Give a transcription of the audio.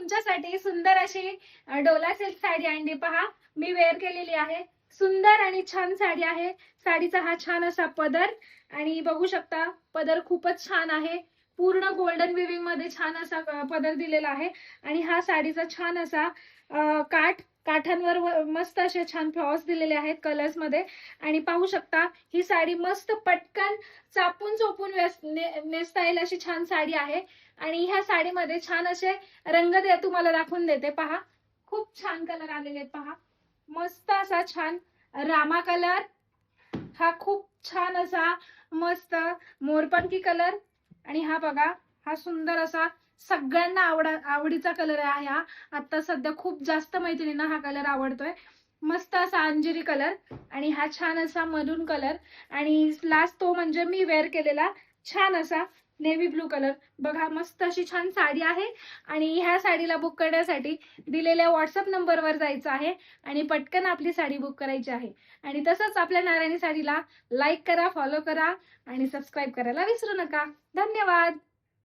तुमच्यासाठी सुंदर अशी डोला सिल्क साडी आणली पहा. मी वेअर केलेली आहे. सुंदर आणि छान साडी आहे. साडीचा हा छान असा पदर आणि बघू शकता पदर खूपच छान आहे. पूर्ण गोल्डन विविंग मध्ये छान असा पदर दिलेला आहे आणि हा साडीचा छान असा काठांवर मस्त असे छान फ्लॉवर्स दिलेले आहेत कलर्स मध्ये. आणि पाहू शकता ही साडी मस्त पटकन चापून चोपून नेसता येईल अशी छान साडी आहे. आणि ह्या साडीमध्ये छान असे रंग तुम्हाला दाखवून देते पहा. खूप छान कलर आलेले आहेत पहा. मस्त असा छान रामा कलर, हा खूप छान असा मस्त मोरपंखी कलर आणि हा बघा हा सुंदर असा सगळ्यांना आवडीचा कलर आहे. हा आता सध्या खूप जास्त मैत्रिणींना हा कलर आवडतोय. मस्त असा अंजिरी कलर आणि हा छान असा मरून कलर आणि लास्ट तो म्हणजे मी वेअर केलेला छान असा नेव्ही ब्लू कलर. बघा मस्त अशी छान साडी आहे आणि ह्या साडीला बुक करण्यासाठी दिलेल्या व्हॉट्सअप नंबरवर जायचं आहे आणि पटकन आपली साडी बुक करायची आहे. आणि तसंच आपल्या नारायणी साडीला लाईक करा, फॉलो करा आणि सबस्क्राईब करायला विसरू नका. धन्यवाद.